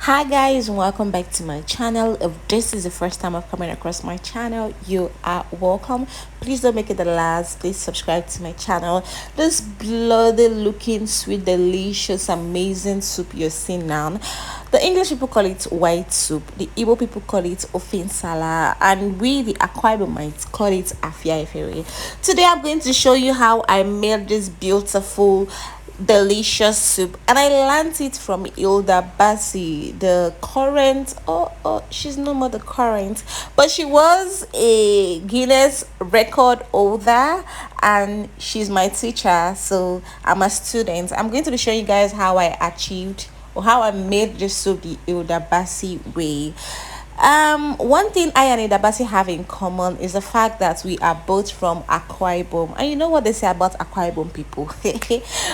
Hi guys, welcome back to my channel. If this is the first time of coming across my channel, you are welcome. Please don't make it the last. Please subscribe to my channel. This bloody looking sweet delicious amazing soup you're seeing now, the English people call it white soup, the Igbo people call it ofinsala, and we the Akwa Ibomites call it Afia Efere. Today I'm going to show you how I made this beautiful delicious soup, and I learned it from Hilda Bassey, the current, she's no more the current, but she was a Guinness record holder, and she's my teacher, so I'm a student. I'm going to be showing you guys how I achieved or how I made this soup the Hilda Bassey way. One thing I and Idabasi have in common is the fact that we are both from Akwa Ibom. And you know what they say about Akwa Ibom people?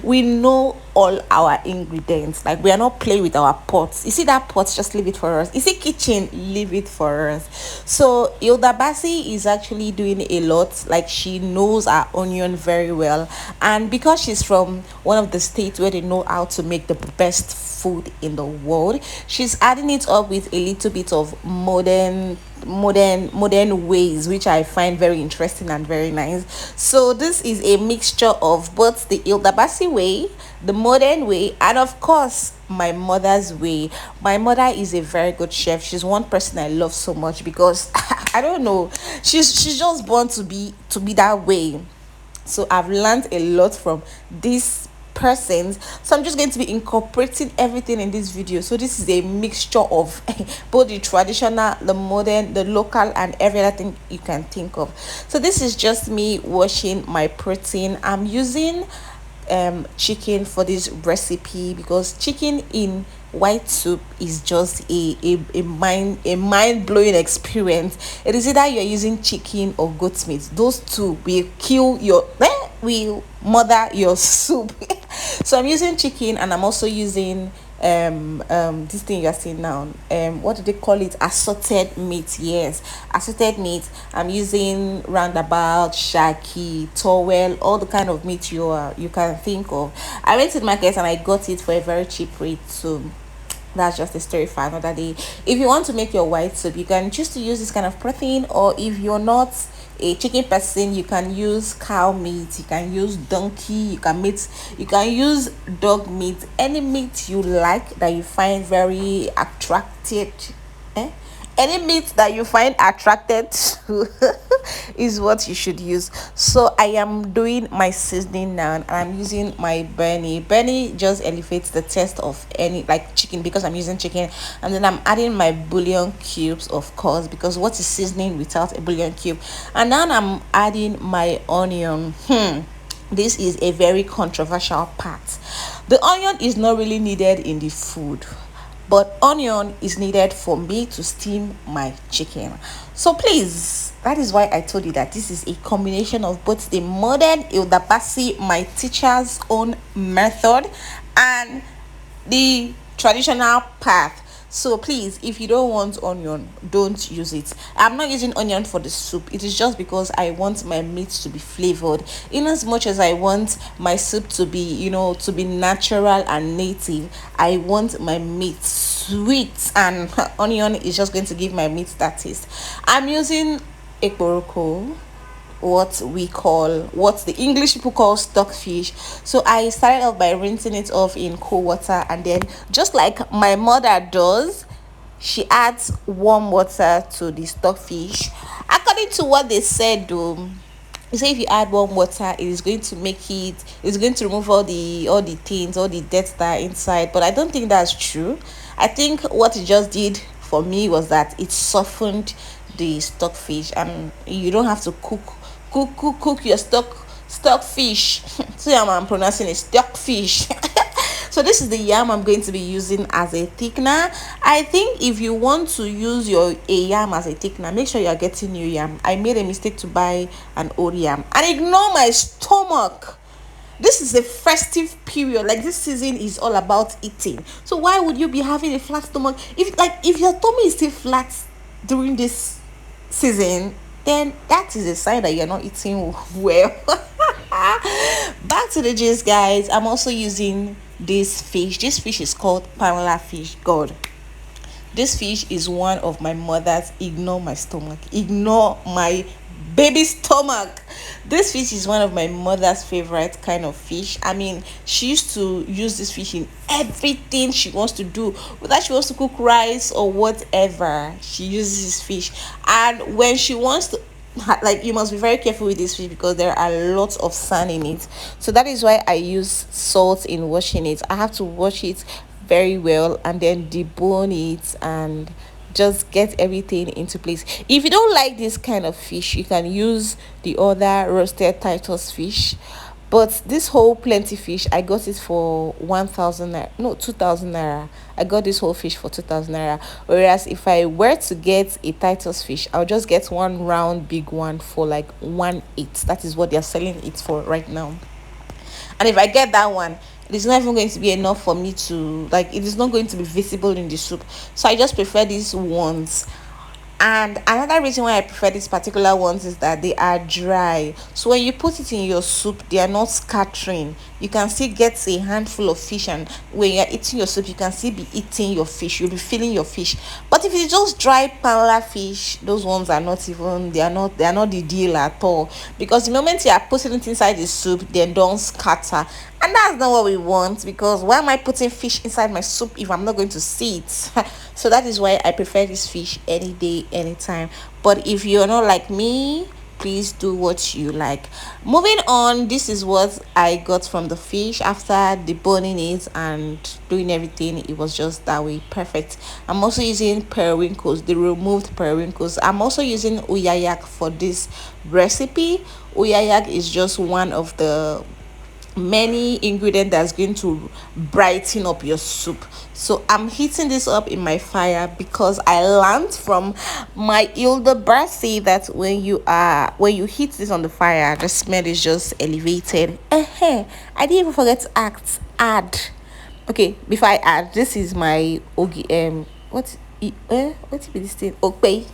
We know all our ingredients. Like, we are not playing with our pots. You see that pot, just leave it for us. You see kitchen, leave it for us. So Idabasi is actually doing a lot. Like, she knows our onion very well. And because she's from one of the states where they know how to make the best food in the world, she's adding it up with a little bit of modern ways, which I find very interesting and very nice. So this is a mixture of both the Ildabasi way, the modern way, and of course my mother's way. My mother is a very good chef. She's one person I love so much because I don't know, she's just born to be that way. So I've learned a lot from this persons, so I'm just going to be incorporating everything in this video. So this is a mixture of both the traditional, the modern, the local, and every other thing you can think of. So this is just me washing my protein. I'm using chicken for this recipe because chicken in white soup is just a mind-blowing experience. It is either you're using chicken or goat meat. Those two will kill your will mother your soup. So I'm using chicken, and I'm also using this thing you're seeing now, what do they call it, assorted meat. Yes, assorted meat. I'm using roundabout, shaki, towel, all the kind of meat you can think of. I went to the market and I got it for a very cheap rate, so that's just a story for another day. If you want to make your white soup, you can choose to use this kind of protein, or if you're not a chicken person, you can use cow meat, you can use donkey, you can use dog meat, any meat you like that you find very attracted, eh? Any meat that you find attracted to is what you should use. So I am doing my seasoning now, and I'm using my Bernie just elevates the taste of any like chicken because I'm using chicken. And then I'm adding my bouillon cubes, of course, because what is seasoning without a bouillon cube? And now I'm adding my onion. This is a very controversial part. The onion is not really needed in the food, but onion is needed for me to steam my chicken. So please, that is why I told you that this is a combination of both the modern Ildabasi, my teacher's own method, and the traditional path. So please, if you don't want onion, don't use it. I'm not using onion for the soup. It is just because I want my meat to be flavored, in as much as I want my soup to be, to be natural and native. I want my meat sweet, and onion is just going to give my meat that taste. I'm using ekporoko, what the English people call stockfish. So I started off by rinsing it off in cold water, and then, just like my mother does, she adds warm water to the stockfish. According to what they said, though, you say if you add warm water, it is going to it's going to remove all the things, all the dirt that are inside. But I don't think that's true. I think what it just did for me was that it softened the stockfish, and you don't have to cook your stockfish. So I'm pronouncing it stockfish. So this is the yam I'm going to be using as a thickener. I think if you want to use a yam as a thickener, make sure you're getting new yam. I made a mistake to buy an old yam, and ignore my stomach. This is a festive period. Like, this season is all about eating. So why would you be having a flat stomach? If your tummy is still flat during this season, then that is a sign that you're not eating well. Back to the gist, guys. I'm also using this fish. This fish is called pamela fish. God, This fish is one of my mother's, ignore my stomach, ignore my baby stomach. This fish is one of my mother's favorite kind of fish. I mean, she used to use this fish in everything she wants to do, whether she wants to cook rice or whatever, she uses this fish. And when she wants to, like, you must be very careful with this fish because there are lots of sand in it. So that is why I use salt in washing it. I have to wash it very well and then debone it and just get everything into place. If you don't like this kind of fish, you can use the other roasted Titus fish. But this whole plenty fish, I got it for 1,000 naira, no, 2,000 naira. I got this whole fish for 2,000 naira. Whereas if I were to get a Titus fish, I'll just get one round big one for like 1.8. That is what they're selling it for right now. And if I get that one, it is not even going to be enough for me to, like, it is not going to be visible in the soup. So I just prefer these ones. And another reason why I prefer these particular ones is that they are dry. So when you put it in your soup, they are not scattering. You can still get a handful of fish, and when you're eating your soup, you can still be eating your fish. You'll be feeling your fish. But if it's just dry panla fish, those ones are not even, they are not the deal at all. Because the moment you are putting it inside the soup, they don't scatter. And that's not what we want, because why am I putting fish inside my soup if I'm not going to see it? So that is why I prefer this fish any day, anytime. But if you're not like me, please do what you like. Moving on, this is what I got from the fish after deboning it and doing everything. It was just that way, perfect. I'm also using periwinkles, the removed periwinkles. I'm also using uyayak for this recipe. Uyayak is just one of the many ingredient that's going to brighten up your soup. So I'm heating this up in my fire because I learned from my Hilda Bassey that when you heat this on the fire, the smell is just elevated. I didn't even forget to add. Okay, before I add, this is my ogi what be this thing? Okay.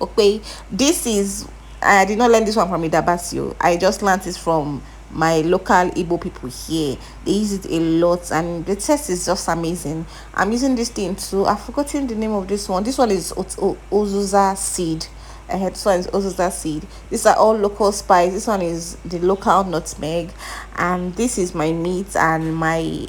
Okay. This is, I did not learn this one from Hilda Bassey. I just learned this from my local Igbo people here. They use it a lot and the taste is just amazing. I'm using this thing too. I've forgotten the name of this one. This one is Ozuza seed. This one is Ozuza seed. These are all local spice. This one is the local nutmeg, and this is my meat and my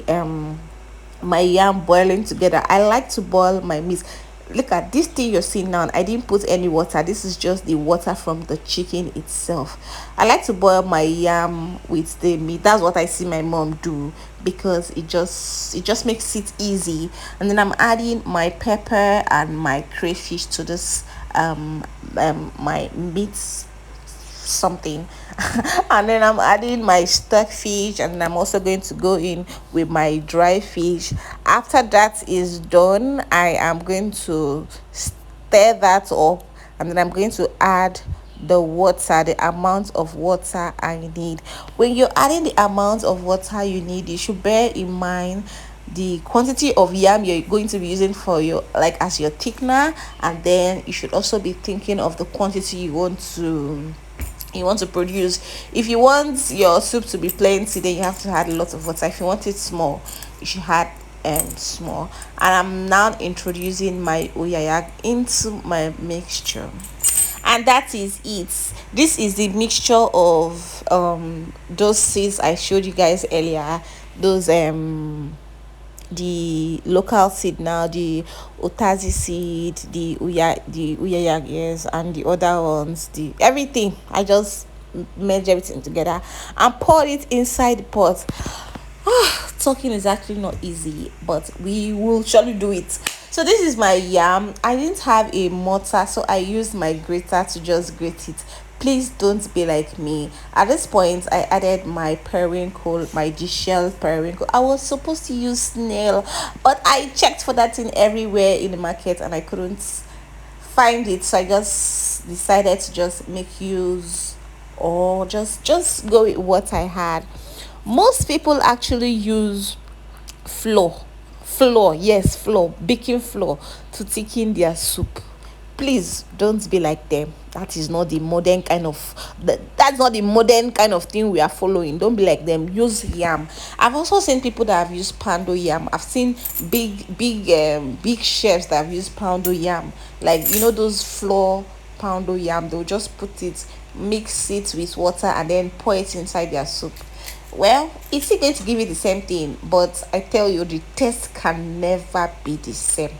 yam boiling together. I like to boil my meat. Look at this thing you're seeing now. I didn't put any water. This is just the water from the chicken itself. I like to boil my yam with the meat. That's what I see my mom do because it just makes it easy. And then I'm adding my pepper and my crayfish to this my meat something. And then I'm adding my stuck fish, and I'm also going to go in with my dry fish. After that is done, I am going to stir that up, and then I'm going to add the water, the amount of water I need. When you're adding the amount of water you need, you should bear in mind the quantity of yam you're going to be using for your, like, as your thickener. And then you should also be thinking of the quantity you want to produce. If you want your soup to be plenty, then you have to add a lot of water. If you want it small, you should add small. And I'm now introducing my oyayak into my mixture, and that is it. This is the mixture of those seeds I showed you guys earlier, those the local seed, now the otazi seed, the uyayak, yes, and the other ones, the everything. I just merge everything together and pour it inside the pot. Talking is actually not easy, but we will surely do it. So this is my yam. I didn't have a mortar, so I used my grater to just grate it. Please don't be like me. At this point, I added my periwinkle, my deshelled periwinkle. I was supposed to use snail, but I checked for that thing everywhere in the market and I couldn't find it. So I just decided to just make use, or just go with what I had. Most people actually use flour, yes, flour, baking flour, to thicken their soup. Please don't be like them. That is not the modern kind of that's not the modern kind of thing we are following. Don't be like them. Use yam. I've also seen people that have used poundo yam. I've seen big chefs that have used poundo yam, like those flour poundo yam. They'll just put it, mix it with water, and then pour it inside their soup. Well, it's still going to give you the same thing, but I tell you, the taste can never be the same.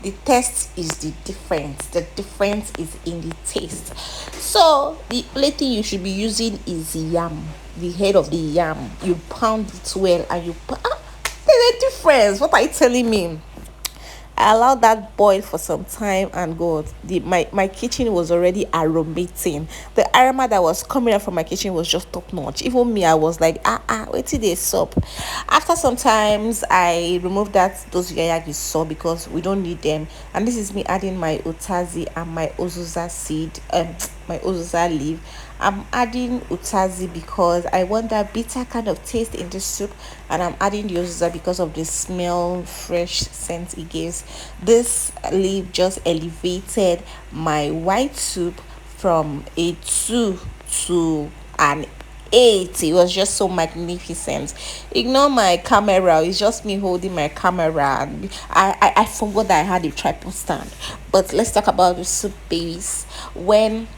The taste is the difference. The difference is in the taste. So the only thing you should be using is yam, the head of the yam. You pound it well, and there's a difference. What are you telling me? I allowed that boil for some time, and God, my kitchen was already aromating. The aroma that was coming out from my kitchen was just top notch. Even me, I was like, wait till they sup. After some times, I removed those yayagi saw because we don't need them. And this is me adding my utazi and my ozuza seed, my ozuza leaf. I'm adding utazi because I want that bitter kind of taste in the soup, and I'm adding the ozuza because of the smell, fresh scent it gives. This leaf just elevated my white soup from a 2 to an 8. It was just so magnificent. Ignore my camera, it's just me holding my camera, and I forgot that I had a tripod stand. But let's talk about the soup, babies. When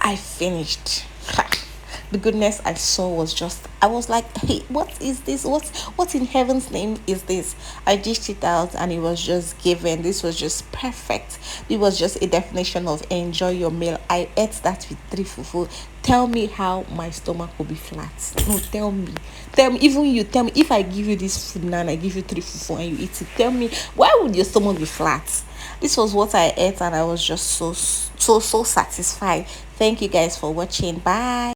I finished, the goodness I saw was just, I was like, hey, what is this? What in heaven's name is this? I dished it out, and it was just given. This was just perfect. It was just a definition of enjoy your meal. I ate that with three fufu. Tell me how my stomach will be flat. No, tell me, even you tell me, if I give you this food now and I give you three fufu and you eat it, tell me, why would your stomach be flat? This was what I ate, and I was just so satisfied. Thank you guys for watching. Bye.